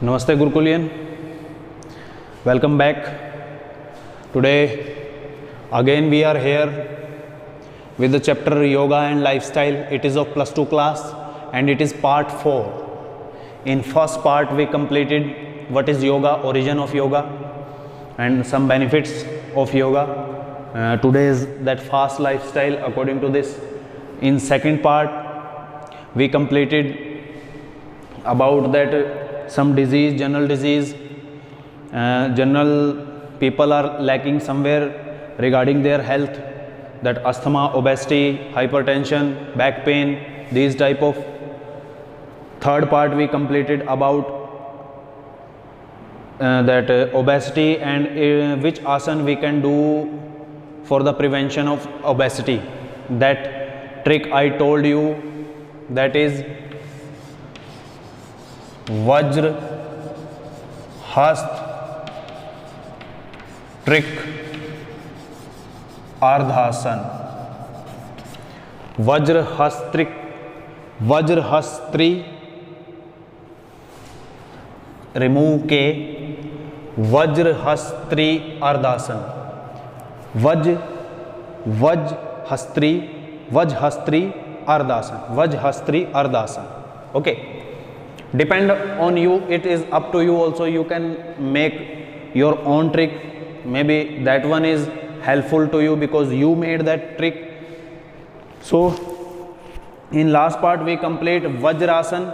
Namaste Gurukulian, welcome back. Today again we are here with the chapter Yoga and Lifestyle. It is of plus 2 class and it is part 4. In first part we completed what is yoga, origin of yoga and some benefits of yoga. Today is that fast lifestyle according to this. In second part we completed about that some disease, general disease, general people are lacking somewhere regarding their health, that asthma, obesity, hypertension, back pain, these type of. Third part we completed about that obesity and which asana we can do for the prevention of obesity. That trick I told you, that is वज्र हस्त trick अर्धासन. वज्र हस्त्रिक, वज्र हस्त्री remove के वज्र हस्त्री अर्धासन. वज हस्त्री, वज हस्त्री अर्धासन, वज हस्त्री अर्धासन. Okay, depend on you, it is up to you also. You can make your own trick, maybe that one is helpful to you because you made that trick. So in last part we complete Vajrasan.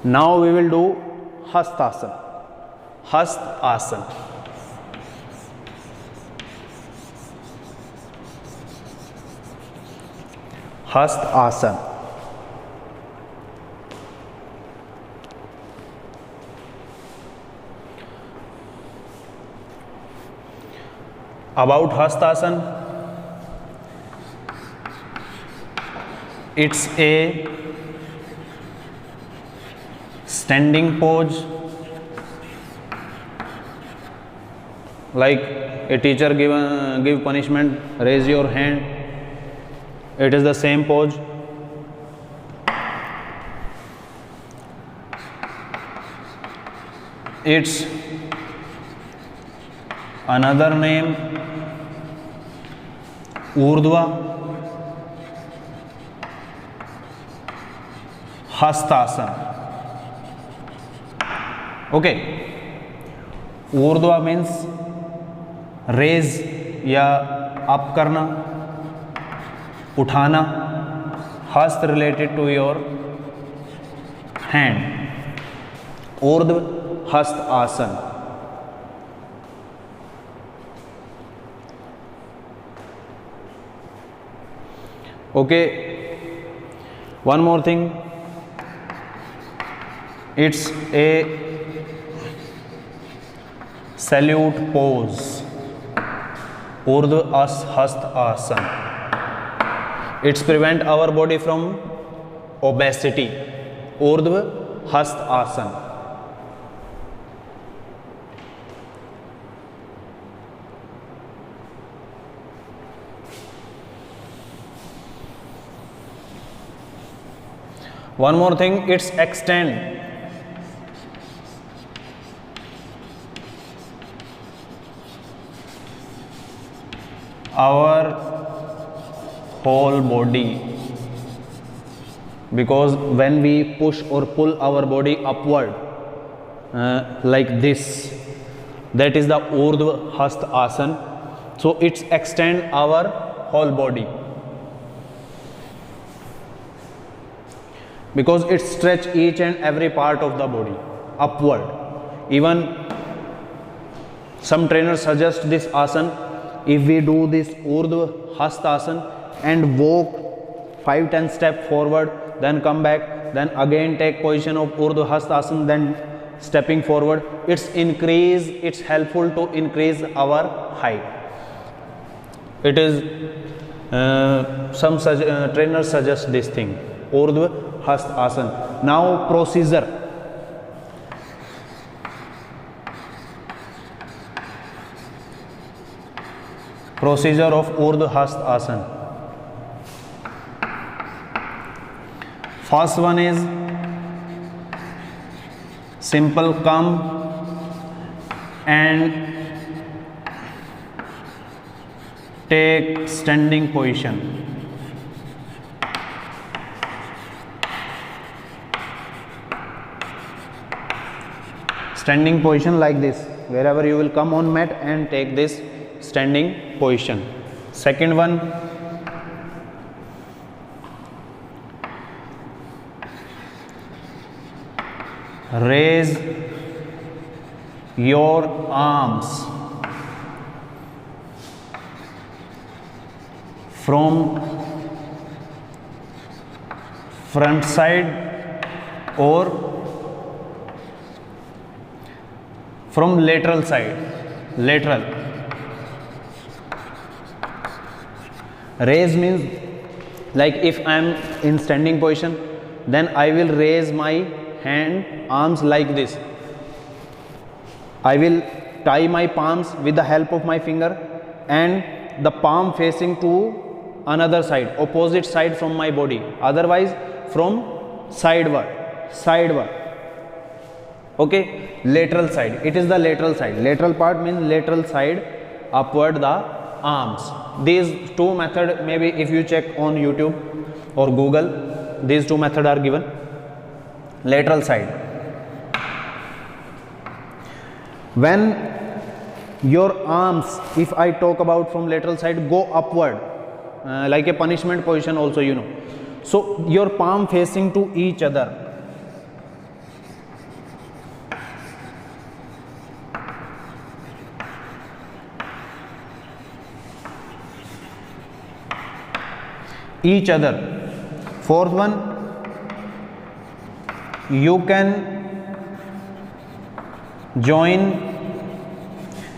Now we will do Hastasan. Hastasan. Hastasan. About Hastasan, it's a standing pose, like a teacher give punishment, raise your hand. It is the same pose. It's another name ऊर्ध्व hastasana. Okay, ऊर्ध्व means raise या up करना, उठाना. हस्त related to your hand. ऊर्ध्व हस्त आसन. Okay, one more thing, it's a salute pose. Urdhva Hast Asan. It's prevent our body from obesity. Urdhva Hast Asan. One more thing, it's extend our whole body, because when we push or pull our body upward like this, that is the Urdhva Hast Asan. So it's extend our whole body, because it stretch each and every part of the body upward. Even some trainers suggest this asan. If we do this Urdhva Hastasan and walk 5-10 steps forward, then come back, then again take position of Urdhva Hastasan, then stepping forward, it's helpful to increase our height. It is some trainers suggest this thing, Urdhva Hast Asan. Now procedure. Procedure of Urdhva Hast Asan. First one is simple come and take standing position. Standing position like this, wherever you will come on mat and take this standing position. Second one, raise your arms from front side or from lateral side. Lateral. Raise means like if I am in standing position, then I will raise my arms like this. I will tie my palms with the help of my finger and the palm facing to another side, opposite side from my body, otherwise from sideward. Okay, lateral side. It is the lateral side. Lateral part means lateral side, upward the arms. These two methods, maybe if you check on YouTube or Google, these two methods are given. Lateral side. When your arms, if I talk about from lateral side, go upward, like a punishment position also, you know. So your palm facing to each other. Each other. Fourth one, you can join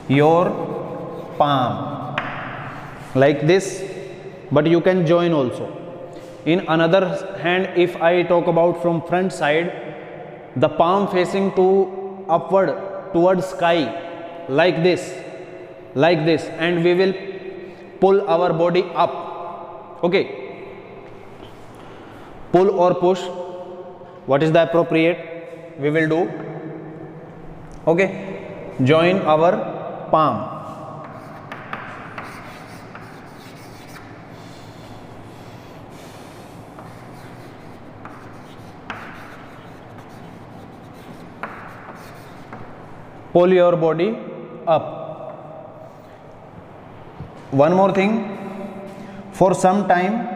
your palm like this, but you can join also. In another hand, if I talk about from front side, the palm facing to upward towards sky like this, and we will pull our body up. Okay, pull or push, what is the appropriate we will do. Okay, join our palm. Pull your body up. One more thing, for some time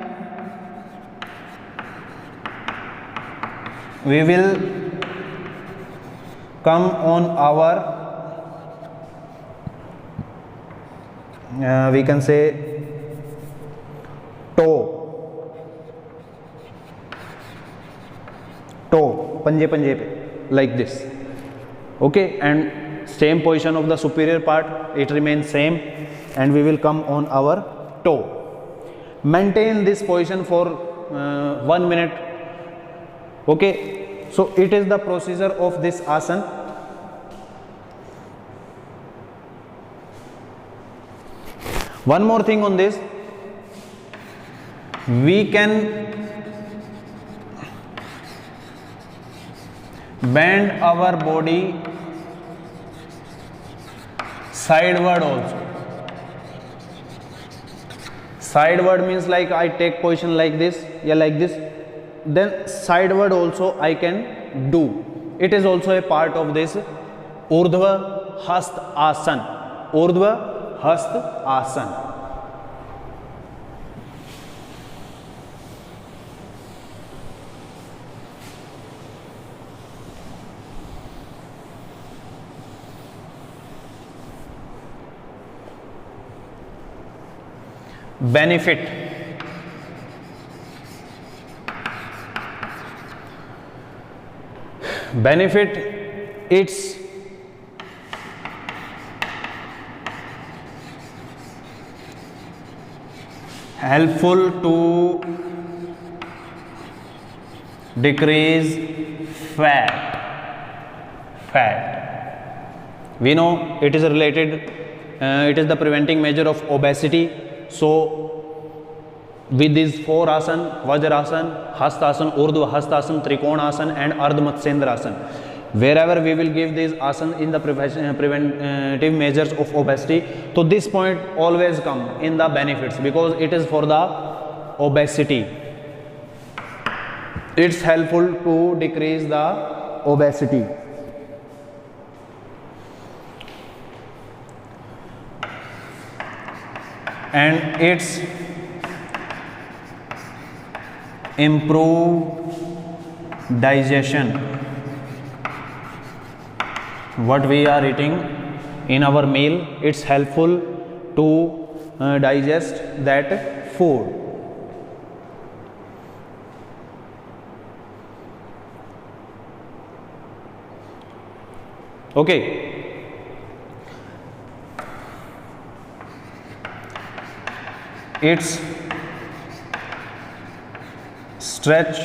we will come on our we can say toe, पंजे पे like this. Okay, and same position of the superior part, it remains same, and we will come on our toe. Maintain this position for 1 minute. Okay, so it is the procedure of this asana. One more thing on this, we can bend our body sideward also. Sideward means like I take position like this, yeah, like this, then sideward also I can do. It is also a part of this Urdhva Hast Asana. Urdhva Hast Asana. Benefit. Benefit, it's helpful to decrease fat. We know it is related, it is the preventing measure of obesity. So with these four asana, Vajrasana, Hastasana, Urdhva Hastasana, Trikona Asana and Ardha Matsyendra Asana, wherever we will give these asana in the preventive measures of obesity, so this point always come in the benefits, because it is for the obesity. It's helpful to decrease the obesity. And it's improve digestion. What we are eating in our meal, it's helpful to digest that food. Okay. It's stretch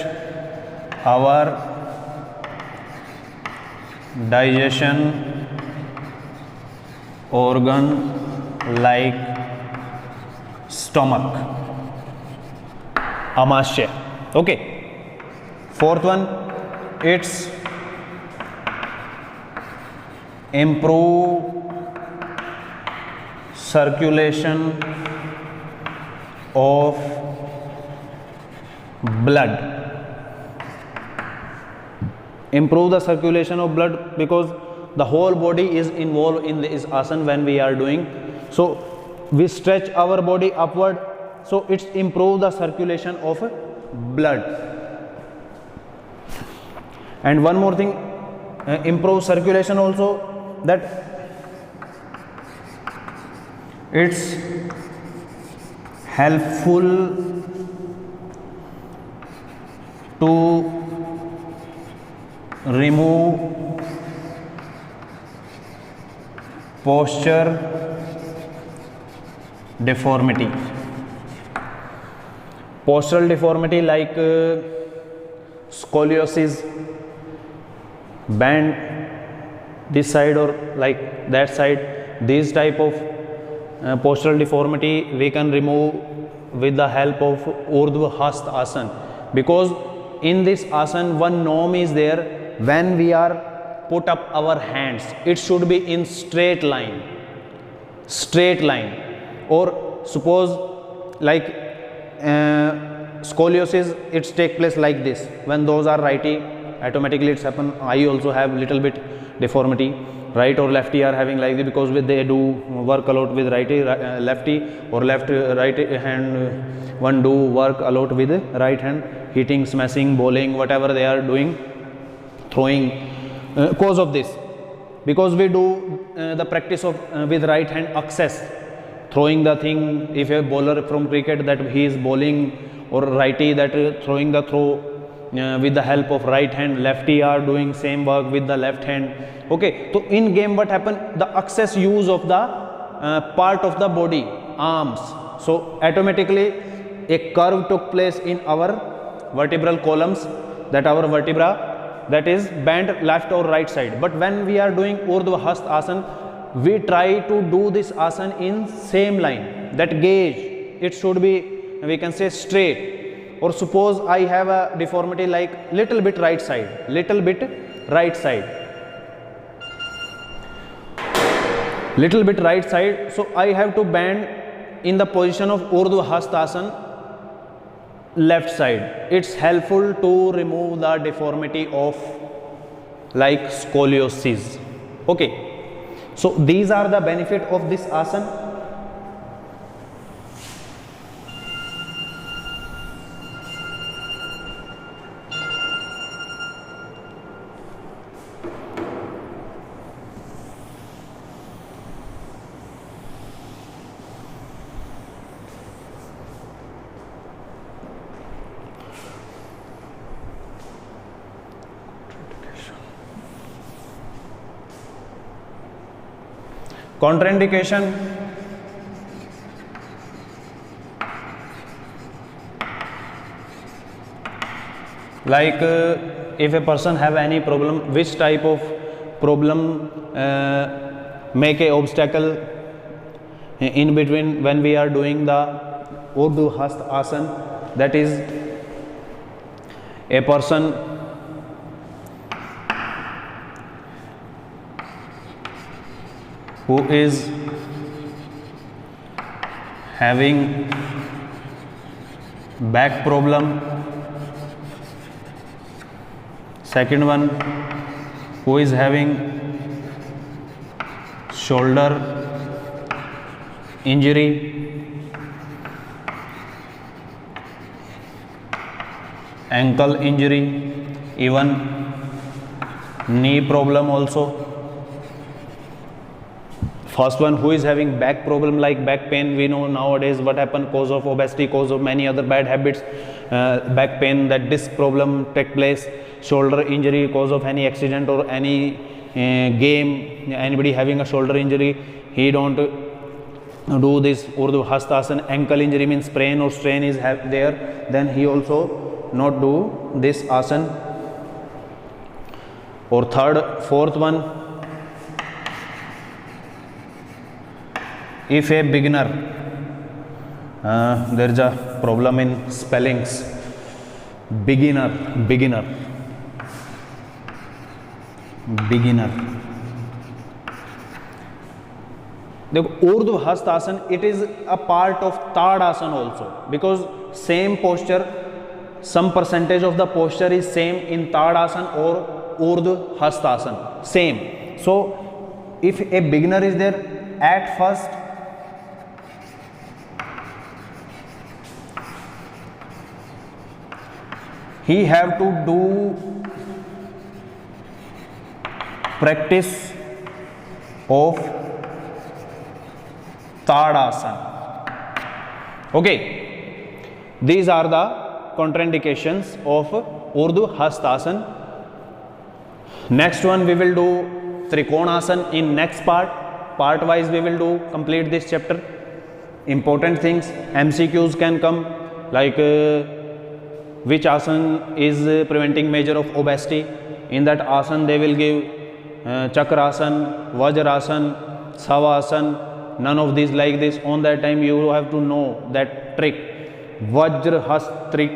our digestion organ like stomach, amasya. Okay. Fourth one, it's improve circulation of blood. Improve the circulation of blood, because the whole body is involved in this asana when we are doing. So we stretch our body upward, so it's improve the circulation of blood. And one more thing, improve circulation also, that it's helpful to remove posture deformity. Postural deformity like scoliosis, bend this side or like that side, these type of postural deformity we can remove with the help of Urdhva Hasta Asana, because in this asana one norm is there. When we are put up our hands, it should be in straight line, or suppose like scoliosis, it's take place like this. When those are righty, automatically it's happen. I also have little bit deformity, right or lefty are having like this, because they do work a lot with righty, lefty or left right hand, one do work a lot with right hand, hitting, smashing, bowling, whatever they are doing, throwing, cause of this, because we do the practice of with right hand access, throwing the thing. If a bowler from cricket, that he is bowling, or righty that throwing the throw with the help of right hand, lefty are doing same work with the left hand. Okay, so in game what happened, the access use of the part of the body, arms, so automatically a curve took place in our vertebral columns, that our vertebra that is bent left or right side. But when we are doing Urdhva Hasta Asana, we try to do this asana in same line, that gauge, it should be, we can say, straight. Or suppose I have a deformity like little bit right side, little bit right side, so I have to bend in the position of Urdhva Hasta Asana left side. It's helpful to remove the deformity of like scoliosis. Okay, so these are the benefit of this asana. Contraindication, like if a person have any problem, which type of problem make a obstacle in between when we are doing the Urdhva Hasta Asana, that is a person who is having back problem. Second one, who is having shoulder injury. Ankle injury, even knee problem also. First one, who is having back problem like back pain. We know nowadays what happened, cause of obesity, cause of many other bad habits, back pain, that disc problem take place. Shoulder injury, cause of any accident or any game, anybody having a shoulder injury, he don't do this Urdhva Hastasana. Ankle injury means sprain or strain is there, then he also not do this asana. Or fourth one, if a beginner, there is a problem in spellings, beginner. देखो ऊर्ध्व हस्त आसन, it is a part of Tadasana also, because same posture, some percentage of the posture is same in Tadasana or Urdhva Hastasana, same. So if a beginner is there, at first he have to do practice of Tadasana. Okay, these are the contraindications of Urdhva Hastasana. Next one we will do Trikonasana in next part wise we will do complete this chapter. Important things, MCQs can come like which asana is preventing measure of obesity. In that asana they will give Chakrasana, Vajrasana, Savasana, none of these like this. On that time you have to know that trick, Vajrahast trick,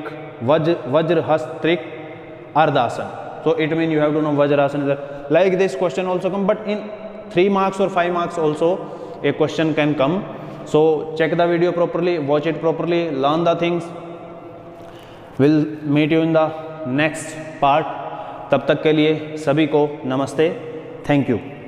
Ardhasana. So it means you have to know Vajrasana. Like this question also come, but in 3 marks or 5 marks also a question can come. So check the video properly, watch it properly, learn the things. We'll meet you in the next part. तब तक के लिए सभी को नमस्ते, thank you.